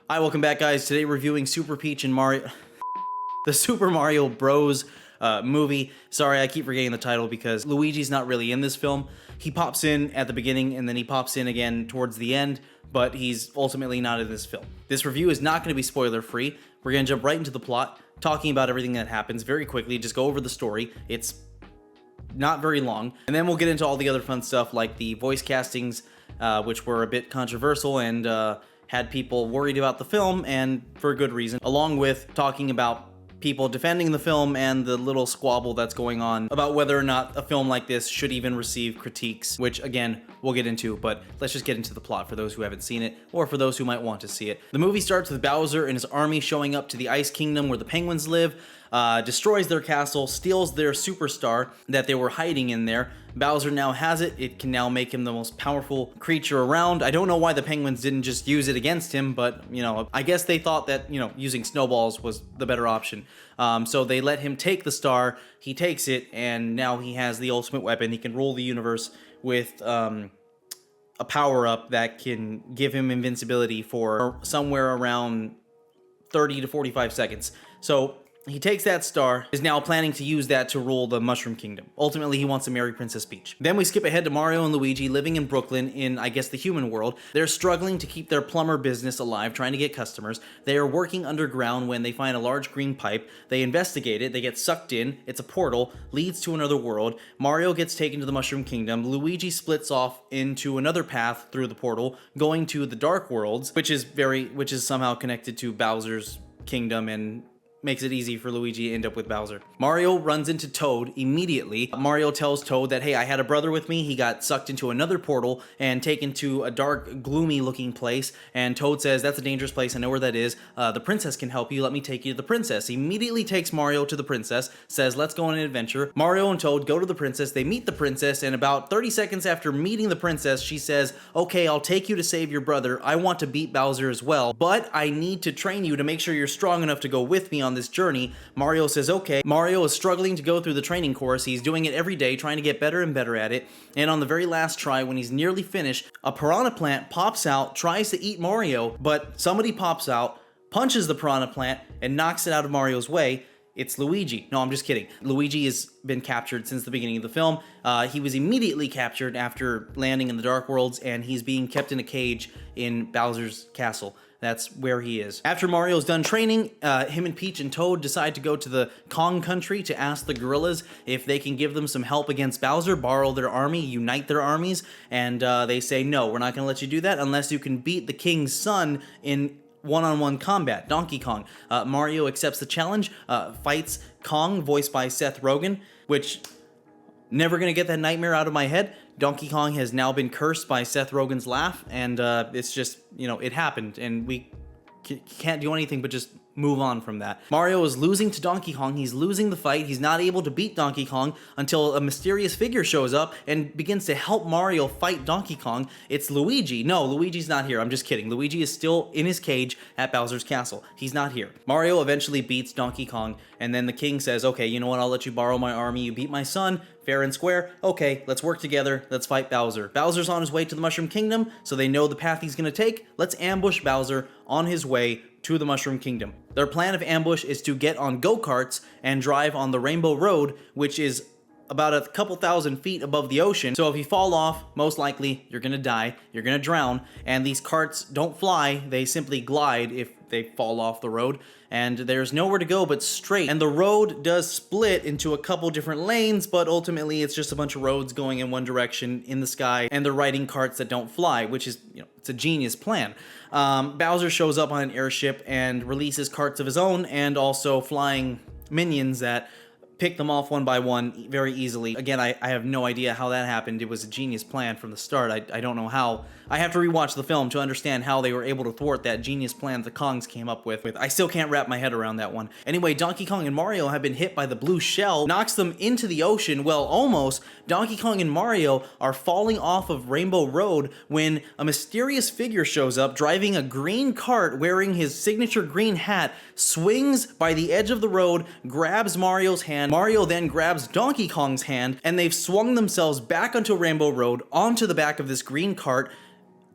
Hi, welcome back, guys. Today reviewing Super Peach and Mario, the Super Mario Bros. Movie. Sorry, I keep forgetting the title because Luigi's not really in this film. He pops in at the beginning and then he pops in again towards the end, but he's ultimately not in this film. This review is not going to be spoiler free. We're going to jump right into the plot, talking about everything that happens very quickly, just go over the story. It's not very long, and then we'll get into all the other fun stuff like the voice castings, which were a bit controversial and had people worried about the film, and for a good reason, along with talking about people defending the film and the little squabble that's going on about whether or not a film like this should even receive critiques, which again, we'll get into, but let's just get into the plot for those who haven't seen it, or for those who might want to see it. The movie starts with Bowser and his army showing up to the Ice Kingdom where the penguins live, destroys their castle, steals their superstar that they were hiding in there. Bowser now has it. It can now make him the most powerful creature around. I don't know why the penguins didn't just use it against him, but, you know, I guess they thought that, you know, using snowballs was the better option. So they let him take the star, he takes it, and now he has the ultimate weapon. He can rule the universe with a power-up that can give him invincibility for somewhere around 30 to 45 seconds. So he takes that star, is now planning to use that to rule the Mushroom Kingdom. Ultimately, he wants to marry Princess Peach. Then we skip ahead to Mario and Luigi living in Brooklyn in, I guess, the human world. They're struggling to keep their plumber business alive, trying to get customers. They are working underground when they find a large green pipe. They investigate it, they get sucked in, it's a portal, leads to another world. Mario gets taken to the Mushroom Kingdom. Luigi splits off into another path through the portal, going to the Dark Worlds, which is somehow connected to Bowser's kingdom and makes it easy for Luigi to end up with Bowser. Mario runs into Toad immediately. Mario tells Toad that, hey, I had a brother with me. He got sucked into another portal and taken to a dark, gloomy looking place. And Toad says, that's a dangerous place. I know where that is. The princess can help you. Let me take you to the princess. He immediately takes Mario to the princess, says, let's go on an adventure. Mario and Toad go to the princess. They meet the princess. And about 30 seconds after meeting the princess, she says, okay, I'll take you to save your brother. I want to beat Bowser as well, but I need to train you to make sure you're strong enough to go with me on this journey. Mario says okay. Mario is struggling to go through the training course. He's doing it every day, trying to get better and better at it. And on the very last try, when he's nearly finished, a piranha plant pops out, tries to eat Mario, but somebody pops out, punches the piranha plant, and knocks it out of Mario's way. It's Luigi. No, I'm just kidding. Luigi has been captured since the beginning of the film. He was immediately captured after landing in the Dark Worlds, and he's being kept in a cage in Bowser's castle. That's where he is. After Mario's done training, him and Peach and Toad decide to go to the Kong country to ask the gorillas if they can give them some help against Bowser, borrow their army, unite their armies, and they say, no, we're not going to let you do that unless you can beat the king's son in one-on-one combat, Donkey Kong. Mario accepts the challenge, fights Kong, voiced by Seth Rogen, which, never gonna get that nightmare out of my head. Donkey Kong has now been cursed by Seth Rogen's laugh, and it's just, you know, it happened, and we can't do anything but just move on from that. Mario is losing to Donkey Kong. He's losing the fight. He's not able to beat Donkey Kong until a mysterious figure shows up and begins to help Mario fight Donkey Kong. It's Luigi. No, Luigi's not here. I'm just kidding. Luigi is still in his cage at Bowser's castle. He's not here. Mario eventually beats Donkey Kong, and then the king says, okay, you know what? I'll let you borrow my army. You beat my son, fair and square. Okay, let's work together. Let's fight Bowser. Bowser's on his way to the Mushroom Kingdom, so they know the path he's gonna take. Let's ambush Bowser on his way to the Mushroom Kingdom. Their plan of ambush is to get on go-karts and drive on the Rainbow Road, which is about a couple thousand feet above the ocean. So if you fall off, most likely you're gonna die, you're gonna drown, and these carts don't fly, they simply glide if they fall off the road, and there's nowhere to go but straight. And the road does split into a couple different lanes, but ultimately it's just a bunch of roads going in one direction in the sky, and they're riding carts that don't fly, which is, you know, it's a genius plan. Bowser shows up on an airship and releases carts of his own, and also flying minions that pick them off one by one very easily. Again, I have no idea how that happened. It was a genius plan from the start. I don't know how. I have to rewatch the film to understand how they were able to thwart that genius plan the Kongs came up with. I still can't wrap my head around that one. Anyway, Donkey Kong and Mario have been hit by the blue shell, knocks them into the ocean. Well, almost. Donkey Kong and Mario are falling off of Rainbow Road when a mysterious figure shows up driving a green cart wearing his signature green hat, swings by the edge of the road, grabs Mario's hand. Mario then grabs Donkey Kong's hand, and they've swung themselves back onto Rainbow Road, onto the back of this green cart,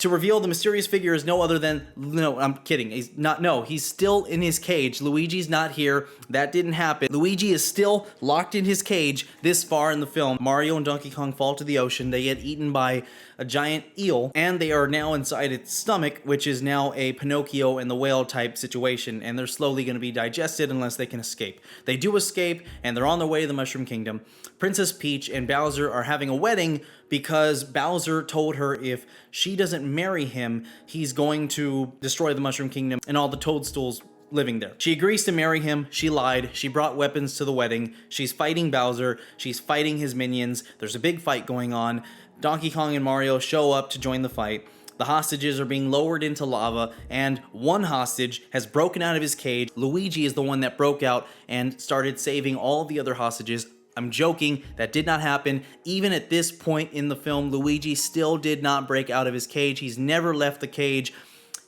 to reveal the mysterious figure is no other than, no, I'm kidding. He's not, no, he's still in his cage. Luigi's not here. That didn't happen. Luigi is still locked in his cage this far in the film. Mario and Donkey Kong fall to the ocean. They get eaten by a giant eel, and they are now inside its stomach, which is now a Pinocchio and the whale type situation, and they're slowly going to be digested unless they can escape. They do escape, and they're on their way to the Mushroom Kingdom. Princess Peach and Bowser are having a wedding because Bowser told her if she doesn't marry him, he's going to destroy the Mushroom Kingdom and all the toadstools living there. She agrees to marry him. She lied. She brought weapons to the wedding. She's fighting Bowser. She's fighting his minions. There's a big fight going on. Donkey Kong and Mario show up to join the fight. The hostages are being lowered into lava, and one hostage has broken out of his cage. Luigi is the one that broke out and started saving all the other hostages. I'm joking, that did not happen. Even at this point in the film, Luigi still did not break out of his cage. He's never left the cage.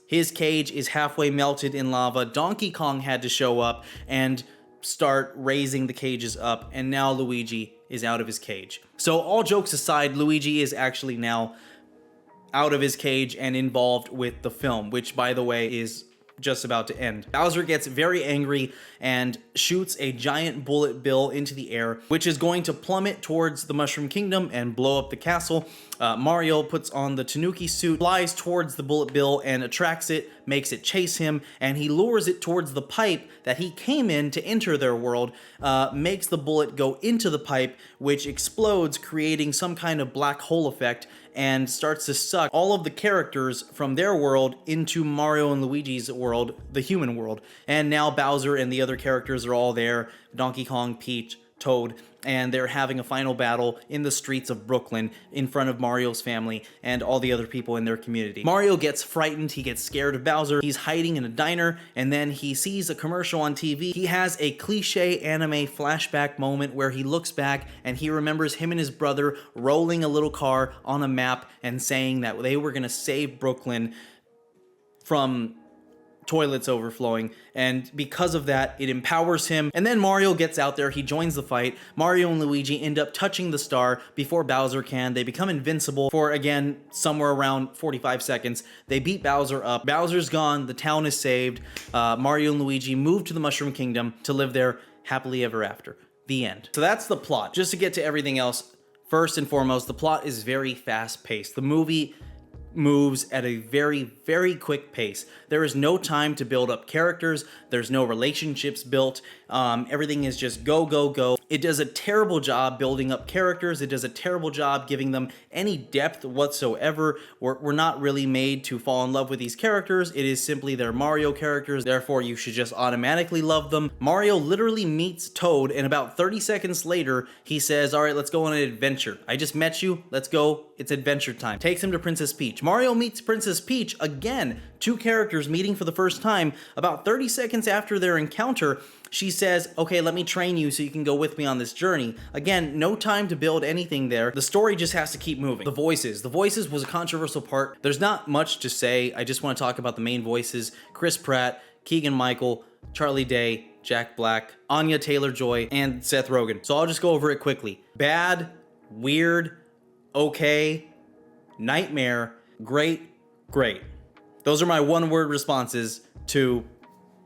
His cage is halfway melted in lava. Donkey Kong had to show up and start raising the cages up, and now Luigi is out of his cage. So all jokes aside, Luigi is actually now out of his cage and involved with the film, which, by the way, is just about to end. Bowser gets very angry and shoots a giant bullet bill into the air, which is going to plummet towards the Mushroom Kingdom and blow up the castle. Mario puts on the Tanuki suit, flies towards the bullet bill and attracts it, makes it chase him, and he lures it towards the pipe that he came in to enter their world, makes the bullet go into the pipe, which explodes, creating some kind of black hole effect, and starts to suck all of the characters from their world into Mario and Luigi's world, the human world. And now Bowser and the other characters are all there, Donkey Kong, Peach, Toad, and they're having a final battle in the streets of Brooklyn in front of Mario's family and all the other people in their community. Mario gets frightened, he gets scared of Bowser, he's hiding in a diner, and then he sees a commercial on TV. He has a cliche anime flashback moment where he looks back and he remembers him and his brother rolling a little car on a map and saying that they were gonna save Brooklyn from toilets overflowing, and because of that, it empowers him. And then Mario gets out there, he joins the fight. Mario and Luigi end up touching the star before Bowser can. They become invincible for, again, somewhere around 45 seconds. They beat Bowser up. Bowser's gone, the town is saved. Mario and Luigi move to the Mushroom Kingdom to live there happily ever after. The end. So that's the plot. Just to get to everything else, first and foremost, the plot is very fast-paced. The movie moves at a very, very quick pace. There is no time to build up characters. There's no relationships built. Everything is just go, go, go. It does a terrible job building up characters. It does a terrible job giving them any depth whatsoever. We're not really made to fall in love with these characters. It is simply they're Mario characters, therefore you should just automatically love them. Mario literally meets Toad, and about 30 seconds later, he says, all right, let's go on an adventure. I just met you, let's go, it's adventure time. Takes him to Princess Peach. Mario meets Princess Peach, again, two characters meeting for the first time. About 30 seconds after their encounter, she says, okay, let me train you so you can go with me on this journey. Again, no time to build anything there. The story just has to keep moving. The voices was a controversial part. There's not much to say. I just want to talk about the main voices. Chris Pratt, Keegan-Michael, Charlie Day, Jack Black, Anya Taylor-Joy, and Seth Rogen. So I'll just go over it quickly. Bad, weird, okay, nightmare, great, great. Those are my one-word responses to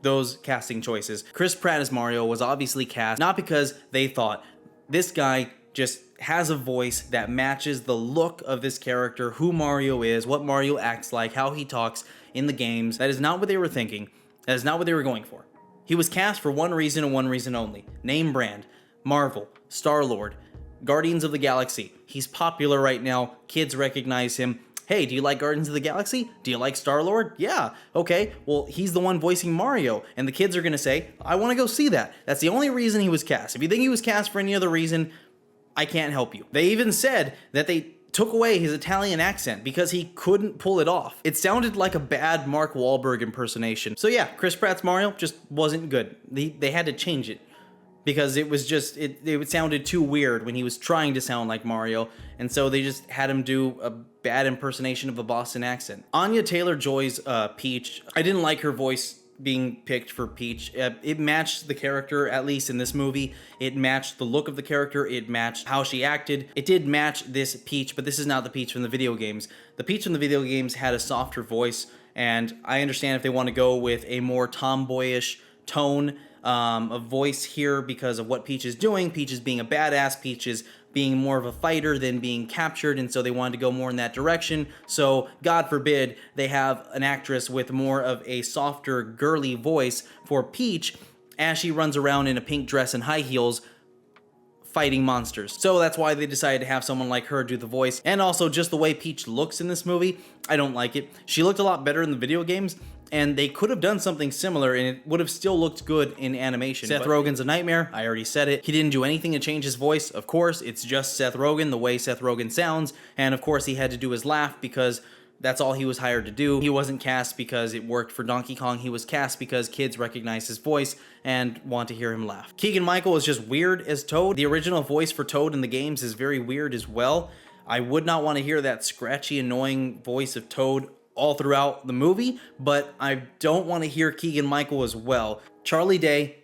those casting choices. Chris Pratt as Mario was obviously cast not because they thought this guy just has a voice that matches the look of this character, who Mario is, what Mario acts like, how he talks in the games. That is not what they were thinking. That is not what they were going for. He was cast for one reason and one reason only. Name brand. Marvel. Star-Lord. Guardians of the Galaxy. He's popular right now. Kids recognize him. Hey, do you like Guardians of the Galaxy? Do you like Star-Lord? Yeah. Okay, well, he's the one voicing Mario, and the kids are gonna say, I wanna go see that. That's the only reason he was cast. If you think he was cast for any other reason, I can't help you. They even said that they took away his Italian accent because he couldn't pull it off. It sounded like a bad Mark Wahlberg impersonation. So yeah, Chris Pratt's Mario just wasn't good. They had to change it, because it was just, it sounded too weird when he was trying to sound like Mario, and so they just had him do a bad impersonation of a Boston accent. Anya Taylor-Joy's Peach, I didn't like her voice being picked for Peach. It matched the character, at least in this movie. It matched the look of the character. It matched how she acted. It did match this Peach, but this is not the Peach from the video games. The Peach from the video games had a softer voice, and I understand if they want to go with a more tomboyish tone of voice here because of what Peach is doing. Peach is being a badass. Peach is being more of a fighter than being captured, and so they wanted to go more in that direction. So God forbid they have an actress with more of a softer, girly voice for Peach as she runs around in a pink dress and high heels fighting monsters. So that's why they decided to have someone like her do the voice. And also just the way Peach looks in this movie, I don't like it. She looked a lot better in the video games, and they could have done something similar and it would have still looked good in animation. Seth Rogen's a nightmare. I already said it. He didn't do anything to change his voice. Of course, it's just Seth Rogen, the way Seth Rogen sounds. And of course, he had to do his laugh because that's all he was hired to do. He wasn't cast because it worked for Donkey Kong. He was cast because kids recognize his voice and want to hear him laugh. Keegan-Michael is just weird as Toad. The original voice for Toad in the games is very weird as well. I would not want to hear that scratchy, annoying voice of Toad all throughout the movie, but I don't want to hear Keegan-Michael as well. Charlie Day,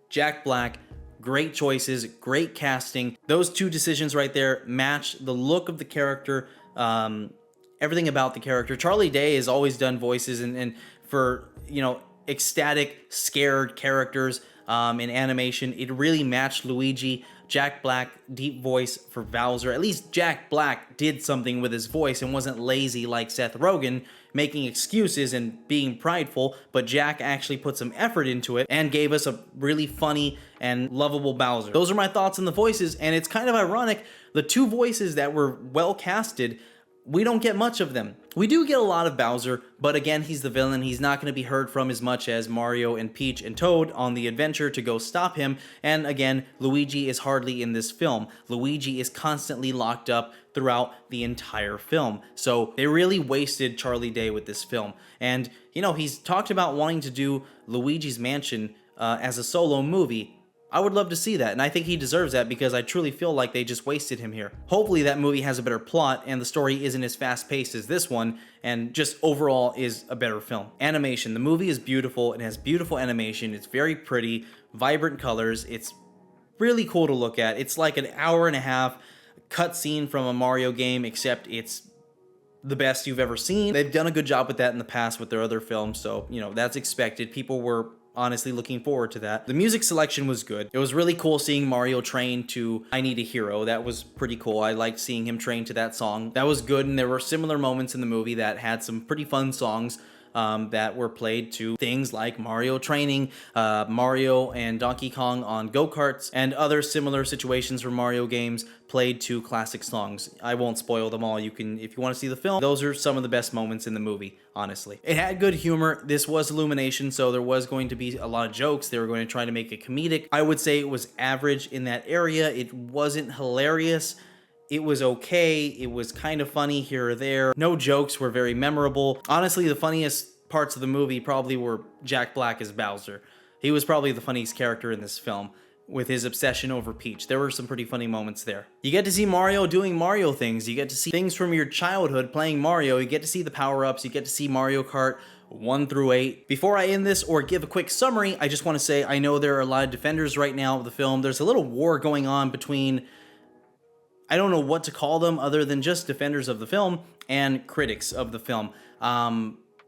Jack Black, great choices, great casting. Those two decisions right there match the look of the character, everything about the character. Charlie Day has always done voices and for, you know, ecstatic, scared characters in animation. It really matched Luigi. Jack Black, deep voice for Bowser. At least Jack Black did something with his voice and wasn't lazy like Seth Rogen, making excuses and being prideful, but Jack actually put some effort into it and gave us a really funny and lovable Bowser. Those are my thoughts on the voices, and it's kind of ironic, the two voices that were well casted, we don't get much of them. We do get a lot of Bowser, but again, he's the villain. He's not going to be heard from as much as Mario and Peach and Toad on the adventure to go stop him. And again, Luigi is hardly in this film. Luigi is constantly locked up throughout the entire film. So they really wasted Charlie Day with this film. And, you know, he's talked about wanting to do Luigi's Mansion as a solo movie. I would love to see that, and I think he deserves that because I truly feel like they just wasted him here. Hopefully that movie has a better plot and the story isn't as fast-paced as this one, and just overall is a better film. Animation. The movie is beautiful. It has beautiful animation. It's very pretty, vibrant colors. It's really cool to look at. It's like an hour and a half cutscene from a Mario game, except it's the best you've ever seen. They've done a good job with that in the past with their other films, so, you know, that's expected. People were honestly looking forward to that. The music selection was good. It was really cool seeing Mario train to I Need a Hero. That was pretty cool. I liked seeing him train to that song. That was good, and there were similar moments in the movie that had some pretty fun songs that were played to things like Mario training, Mario and Donkey Kong on go-karts, and other similar situations from Mario games played to classic songs. I won't spoil them all. You can, if you want to see the film, those are some of the best moments in the movie, honestly. It had good humor. This was Illumination, so there was going to be a lot of jokes. They were going to try to make it comedic. I would say it was average in that area. It wasn't hilarious. It was okay. It was kind of funny here or there. No jokes were very memorable. Honestly, the funniest parts of the movie probably were Jack Black as Bowser. He was probably the funniest character in this film with his obsession over Peach. There were some pretty funny moments there. You get to see Mario doing Mario things. You get to see things from your childhood playing Mario. You get to see the power-ups. You get to see Mario Kart 1 through 8. Before I end this or give a quick summary, I just want to say I know there are a lot of defenders right now of the film. There's a little war going on between, I don't know what to call them other than just defenders of the film and critics of the film.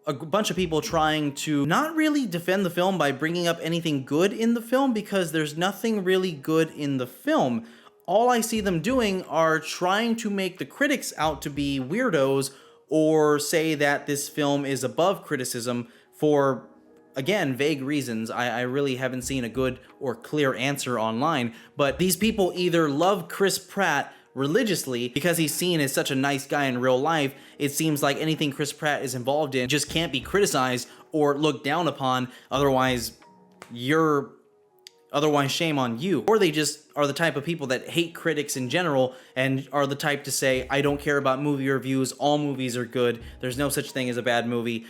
A bunch of people trying to not really defend the film by bringing up anything good in the film because there's nothing really good in the film. All I see them doing are trying to make the critics out to be weirdos or say that this film is above criticism for, again, vague reasons. I really haven't seen a good or clear answer online, but these people either love Chris Pratt religiously because he's seen as such a nice guy in real life. It seems like anything Chris Pratt is involved in just can't be criticized or looked down upon, otherwise shame on you. Or they just are the type of people that hate critics in general and are the type to say, I don't care about movie reviews, all movies are good, there's no such thing as a bad movie.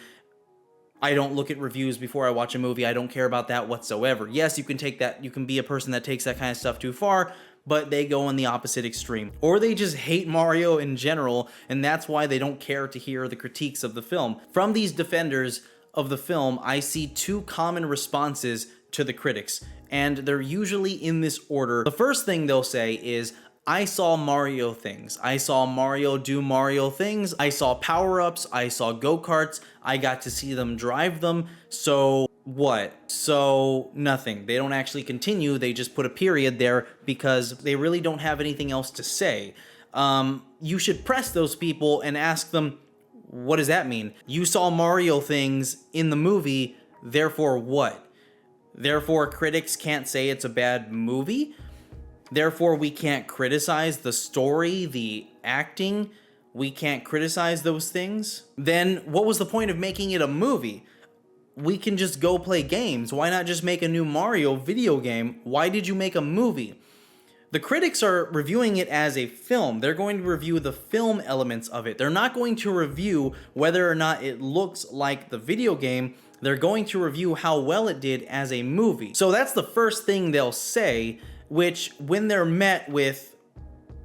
I don't look at reviews before I watch a movie, I don't care about that whatsoever. Yes, you can take that, you can be a person that takes that kind of stuff too far, but they go in the opposite extreme. Or they just hate Mario in general, and that's why they don't care to hear the critiques of the film. From these defenders of the film, I see two common responses to the critics, and they're usually in this order. The first thing they'll say is, I saw Mario things. I saw Mario do Mario things. I saw power-ups. I saw go-karts. I got to see them drive them. So what? So nothing. They don't actually continue. They just put a period there because they really don't have anything else to say. You should press those people and ask them, what does that mean? You saw Mario things in the movie, therefore what? Therefore critics can't say it's a bad movie? Therefore, we can't criticize the story, the acting. We can't criticize those things. Then what was the point of making it a movie? We can just go play games. Why not just make a new Mario video game? Why did you make a movie? The critics are reviewing it as a film. They're going to review the film elements of it. They're not going to review whether or not it looks like the video game. They're going to review how well it did as a movie. So that's the first thing they'll say, which when they're met with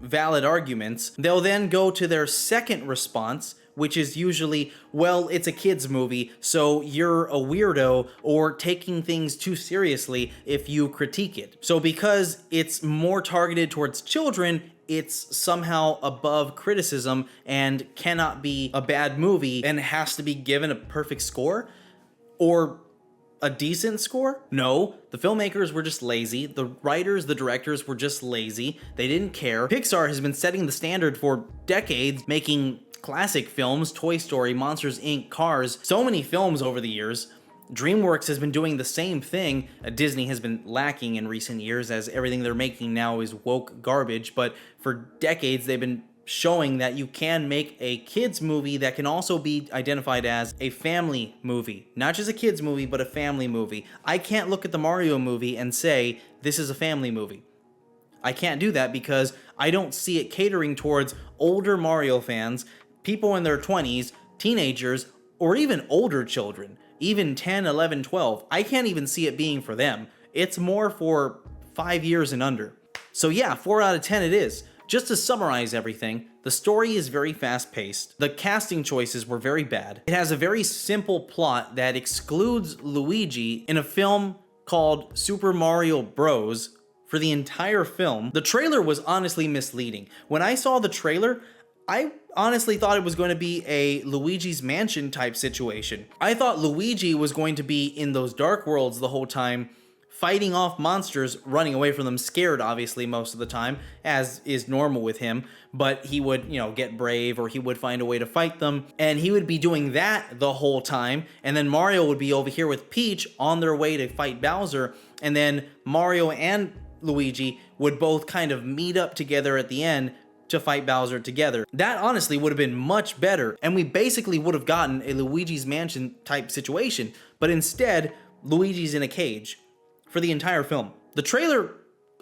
valid arguments, they'll then go to their second response, which is usually, well, it's a kid's movie, so you're a weirdo or taking things too seriously if you critique it. So because it's more targeted towards children, it's somehow above criticism and cannot be a bad movie and has to be given a perfect score? Or a decent score? No, the filmmakers were just lazy. The writers, the directors were just lazy. They didn't care. Pixar has been setting the standard for decades, making classic films, Toy Story, Monsters, Inc., Cars, so many films over the years. DreamWorks has been doing the same thing. Disney has been lacking in recent years as everything they're making now is woke garbage, but for decades they've been showing that you can make a kids movie that can also be identified as a family movie. Not just a kids movie, but a family movie. I can't look at the Mario movie and say, this is a family movie. I can't do that because I don't see it catering towards older Mario fans, people in their 20s, teenagers, or even older children, even 10, 11, 12. I can't even see it being for them. It's more for 5 years and under. So yeah, 4 out of 10 it is. Just to summarize everything, the story is very fast-paced. The casting choices were very bad. It has a very simple plot that excludes Luigi in a film called Super Mario Bros. For the entire film. The trailer was honestly misleading. When I saw the trailer, I honestly thought it was going to be a Luigi's Mansion type situation. I thought Luigi was going to be in those dark worlds the whole time, fighting off monsters, running away from them, scared obviously most of the time, as is normal with him, but he would, get brave or he would find a way to fight them, and he would be doing that the whole time, and then Mario would be over here with Peach on their way to fight Bowser, and then Mario and Luigi would both kind of meet up together at the end to fight Bowser together. That honestly would have been much better, and we basically would have gotten a Luigi's Mansion type situation, but instead, Luigi's in a cage for the entire film. The trailer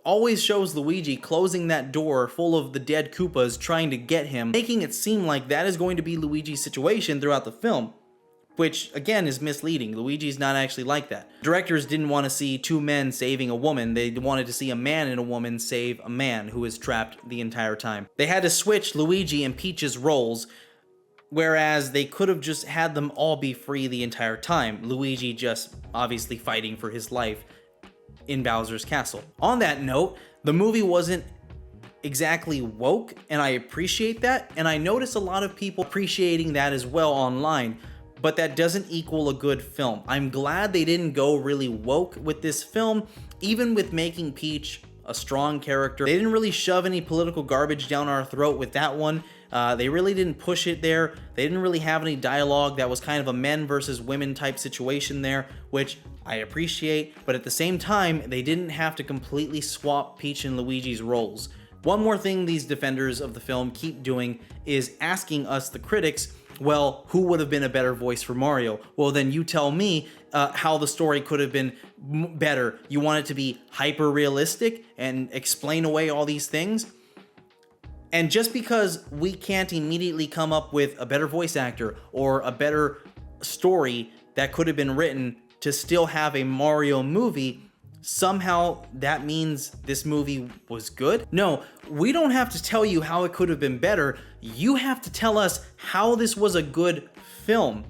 always shows Luigi closing that door full of the dead Koopas trying to get him, making it seem like that is going to be Luigi's situation throughout the film, which again is misleading. Luigi's not actually like that. Directors didn't want to see two men saving a woman. They wanted to see a man and a woman save a man who is trapped the entire time. They had to switch Luigi and Peach's roles, whereas they could have just had them all be free the entire time. Luigi just obviously fighting for his life in Bowser's castle. On that note, the movie wasn't exactly woke, and I appreciate that, and I notice a lot of people appreciating that as well online, but that doesn't equal a good film. I'm glad they didn't go really woke with this film, even with making Peach a strong character. They didn't really shove any political garbage down our throat with that one. They really didn't push it there. They didn't really have any dialogue that was kind of a men versus women type situation there, which I appreciate, but at the same time, they didn't have to completely swap Peach and Luigi's roles. One more thing these defenders of the film keep doing is asking us, the critics, well, who would have been a better voice for Mario? Well, then you tell me how the story could have been better. You want it to be hyper-realistic and explain away all these things? And just because we can't immediately come up with a better voice actor or a better story that could have been written to still have a Mario movie, somehow that means this movie was good? No, we don't have to tell you how it could have been better. You have to tell us how this was a good film.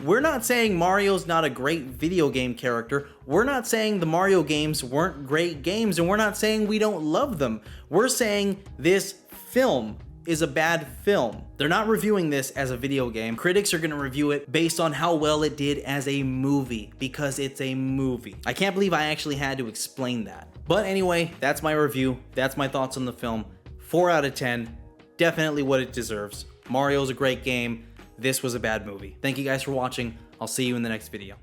We're not saying Mario's not a great video game character. We're not saying the Mario games weren't great games, and we're not saying we don't love them. We're saying this film is a bad film. They're not reviewing this as a video game. Critics are gonna review it based on how well it did as a movie, because it's a movie. I can't believe I actually had to explain that. But anyway, that's my review. That's my thoughts on the film. 4 out of 10, definitely what it deserves. Mario's a great game. This was a bad movie. Thank you guys for watching. I'll see you in the next video.